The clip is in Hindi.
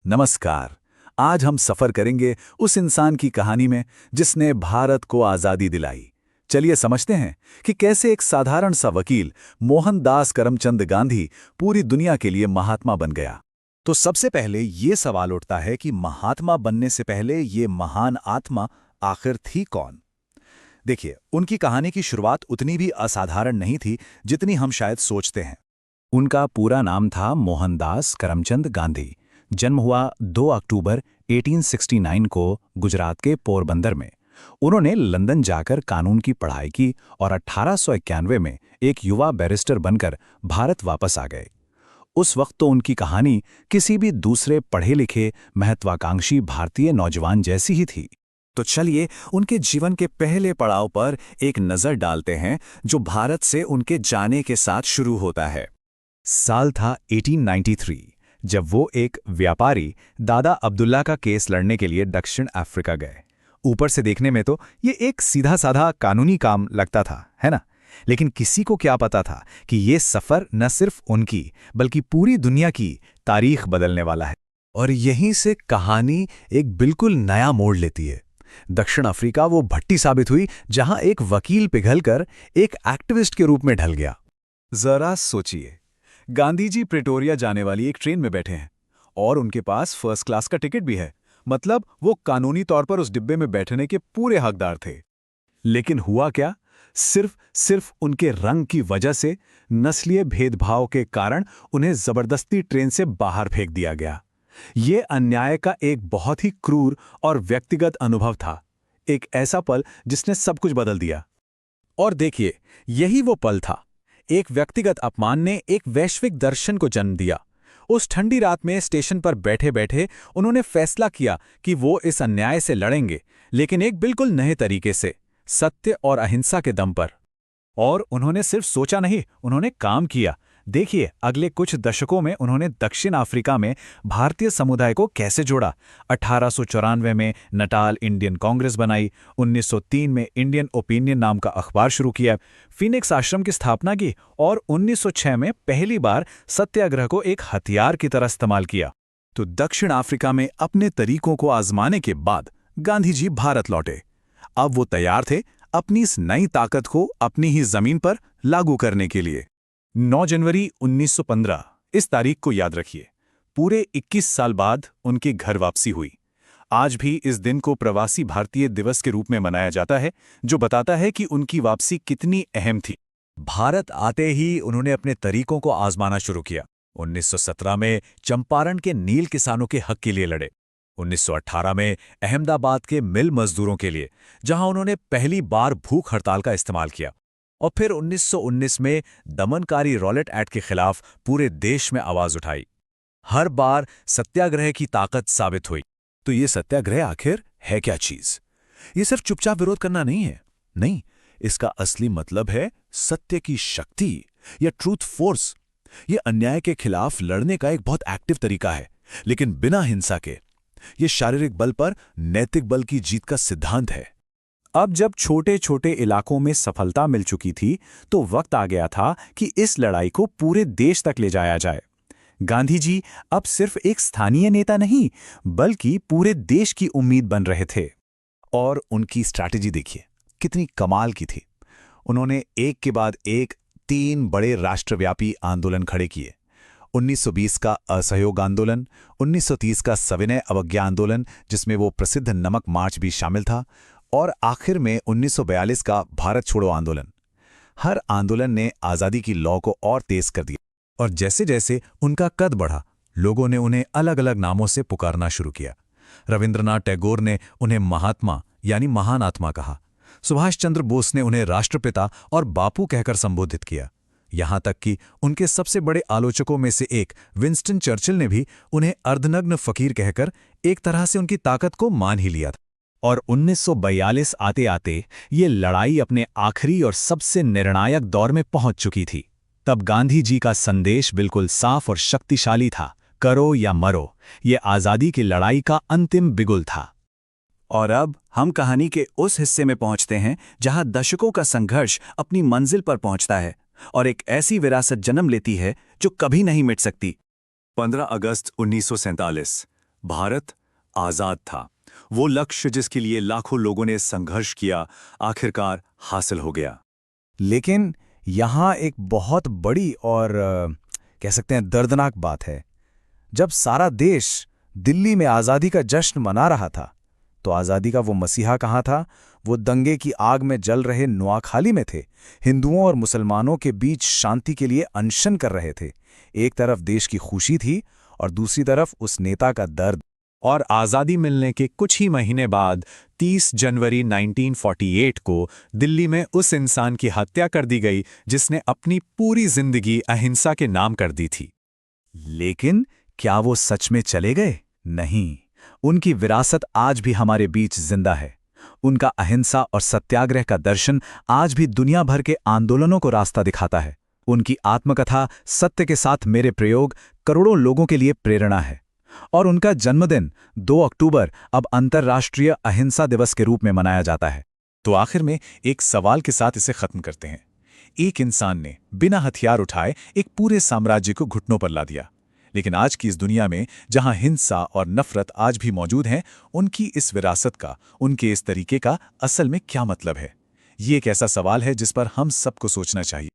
नमस्कार। आज हम सफर करेंगे उस इंसान की कहानी में जिसने भारत को आजादी दिलाई। चलिए समझते हैं कि कैसे एक साधारण सा वकील मोहनदास करमचंद गांधी पूरी दुनिया के लिए महात्मा बन गया। तो सबसे पहले ये सवाल उठता है कि महात्मा बनने से पहले ये महान आत्मा आखिर थी कौन। देखिए, उनकी कहानी की शुरुआत उतनी भी असाधारण नहीं थी जितनी हम शायद सोचते हैं। उनका पूरा नाम था मोहनदास करमचंद गांधी। जन्म हुआ 2 अक्टूबर 1869 को गुजरात के पोरबंदर में। उन्होंने लंदन जाकर कानून की पढ़ाई की और 1891 में एक युवा बैरिस्टर बनकर भारत वापस आ गए। उस वक्त तो उनकी कहानी किसी भी दूसरे पढ़े लिखे महत्वाकांक्षी भारतीय नौजवान जैसी ही थी। तो चलिए उनके जीवन के पहले पड़ाव पर एक नज़र डालते हैं जो भारत से उनके जाने के साथ शुरू होता है। साल था 1893, जब वो एक व्यापारी दादा अब्दुल्ला का केस लड़ने के लिए दक्षिण अफ्रीका गए। ऊपर से देखने में तो ये एक सीधा साधा कानूनी काम लगता था, है ना? लेकिन किसी को क्या पता था कि ये सफ़र न सिर्फ उनकी बल्कि पूरी दुनिया की तारीख बदलने वाला है। और यहीं से कहानी एक बिल्कुल नया मोड़ लेती है। दक्षिण अफ्रीका वो भट्टी साबित हुई जहां एक वकील पिघलकर एक एक्टिविस्ट के रूप में ढल गया। जरा सोचिए, गांधी जी प्रेटोरिया जाने वाली एक ट्रेन में बैठे हैं और उनके पास फर्स्ट क्लास का टिकट भी है। मतलब वो कानूनी तौर पर उस डिब्बे में बैठने के पूरे हकदार थे। लेकिन हुआ क्या? सिर्फ उनके रंग की वजह से, नस्लीय भेदभाव के कारण उन्हें जबरदस्ती ट्रेन से बाहर फेंक दिया गया। ये अन्याय का एक बहुत ही क्रूर और व्यक्तिगत अनुभव था। एक ऐसा पल जिसने सब कुछ बदल दिया। और देखिए, यही वो पल था। एक व्यक्तिगत अपमान ने एक वैश्विक दर्शन को जन्म दिया। उस ठंडी रात में स्टेशन पर बैठे बैठे उन्होंने फैसला किया कि वो इस अन्याय से लड़ेंगे, लेकिन एक बिल्कुल नए तरीके से, सत्य और अहिंसा के दम पर। और उन्होंने सिर्फ सोचा नहीं, उन्होंने काम किया। देखिए, अगले कुछ दशकों में उन्होंने दक्षिण अफ्रीका में भारतीय समुदाय को कैसे जोड़ा। 1894 में नटाल इंडियन कांग्रेस बनाई, 1903 में इंडियन ओपिनियन नाम का अखबार शुरू किया, फिनिक्स आश्रम की स्थापना की और 1906 में पहली बार सत्याग्रह को एक हथियार की तरह इस्तेमाल किया। तो दक्षिण अफ्रीका में अपने तरीकों को आजमाने के बाद गांधी जी भारत लौटे। अब वो तैयार थे अपनी इस नई ताकत को अपनी ही जमीन पर लागू करने के लिए। 9 जनवरी 1915, इस तारीख को याद रखिए। पूरे 21 साल बाद उनकी घर वापसी हुई। आज भी इस दिन को प्रवासी भारतीय दिवस के रूप में मनाया जाता है, जो बताता है कि उनकी वापसी कितनी अहम थी। भारत आते ही उन्होंने अपने तरीकों को आजमाना शुरू किया। 1917 में चंपारण के नील किसानों के हक के लिए लड़े। 1918 में अहमदाबाद के मिल मजदूरों के लिए, जहां उन्होंने पहली बार भूख हड़ताल का इस्तेमाल किया। और फिर 1919 में दमनकारी रॉलेट एक्ट के खिलाफ पूरे देश में आवाज उठाई। हर बार सत्याग्रह की ताकत साबित हुई। तो ये सत्याग्रह आखिर है क्या चीज? ये सिर्फ चुपचाप विरोध करना नहीं है। नहीं, इसका असली मतलब है सत्य की शक्ति या ट्रूथ फोर्स। ये अन्याय के खिलाफ लड़ने का एक बहुत एक्टिव तरीका है, लेकिन बिना हिंसा के। ये शारीरिक बल पर नैतिक बल की जीत का सिद्धांत है। अब जब छोटे छोटे इलाकों में सफलता मिल चुकी थी, तो वक्त आ गया था कि इस लड़ाई को पूरे देश तक ले जाया जाए। गांधी जी अब सिर्फ एक स्थानीय नेता नहीं, बल्कि पूरे देश की उम्मीद बन रहे थे। और उनकी स्ट्रैटेजी देखिए, कितनी कमाल की थी। उन्होंने एक के बाद एक 3 बड़े राष्ट्रव्यापी आंदोलन खड़े किए। 1920 का असहयोग आंदोलन, 1930 का सविनय अवज्ञा आंदोलन, जिसमें वो प्रसिद्ध नमक मार्च भी शामिल था, और आखिर में 1942 का भारत छोड़ो आंदोलन। हर आंदोलन ने आज़ादी की लौ को और तेज कर दिया। और जैसे जैसे उनका कद बढ़ा, लोगों ने उन्हें अलग अलग नामों से पुकारना शुरू किया। रविंद्रनाथ टैगोर ने उन्हें महात्मा यानी महान आत्मा कहा। सुभाष चंद्र बोस ने उन्हें राष्ट्रपिता और बापू कहकर संबोधित किया। यहां तक कि उनके सबसे बड़े आलोचकों में से एक विंस्टन चर्चिल ने भी उन्हें अर्धनग्न फकीर कहकर एक तरह से उनकी ताकत को मान ही लिया था। और 1942 आते आते ये लड़ाई अपने आखिरी और सबसे निर्णायक दौर में पहुंच चुकी थी। तब गांधी जी का संदेश बिल्कुल साफ और शक्तिशाली था, करो या मरो। ये आज़ादी की लड़ाई का अंतिम बिगुल था। और अब हम कहानी के उस हिस्से में पहुंचते हैं जहां दशकों का संघर्ष अपनी मंजिल पर पहुंचता है और एक ऐसी विरासत जन्म लेती है जो कभी नहीं मिट सकती। 15 अगस्त 1947, भारत आजाद था। वो लक्ष्य जिसके लिए लाखों लोगों ने संघर्ष किया, आखिरकार हासिल हो गया। लेकिन यहाँ एक बहुत बड़ी और कह सकते हैं दर्दनाक बात है। जब सारा देश दिल्ली में आज़ादी का जश्न मना रहा था, तो आज़ादी का वो मसीहा कहाँ था? वो दंगे की आग में जल रहे नुआखाली में थे, हिंदुओं और मुसलमानों के बीच शांति के लिए अनशन कर रहे थे। एक तरफ देश की खुशी थी और दूसरी तरफ उस नेता का दर्द। और आज़ादी मिलने के कुछ ही महीने बाद 30 जनवरी 1948 को दिल्ली में उस इंसान की हत्या कर दी गई जिसने अपनी पूरी जिंदगी अहिंसा के नाम कर दी थी। लेकिन क्या वो सच में चले गए? नहीं, उनकी विरासत आज भी हमारे बीच जिंदा है। उनका अहिंसा और सत्याग्रह का दर्शन आज भी दुनिया भर के आंदोलनों को रास्ता दिखाता है। उनकी आत्मकथा सत्य के साथ मेरे प्रयोग करोड़ों लोगों के लिए प्रेरणा है। और उनका जन्मदिन 2 अक्टूबर अब अंतर्राष्ट्रीय अहिंसा दिवस के रूप में मनाया जाता है। तो आखिर में एक सवाल के साथ इसे खत्म करते हैं। एक इंसान ने बिना हथियार उठाए एक पूरे साम्राज्य को घुटनों पर ला दिया। लेकिन आज की इस दुनिया में जहां हिंसा और नफरत आज भी मौजूद हैं, उनकी इस विरासत का, उनके इस तरीके का असल में क्या मतलब है? ये एक ऐसा सवाल है जिस पर हम सबको सोचना चाहिए।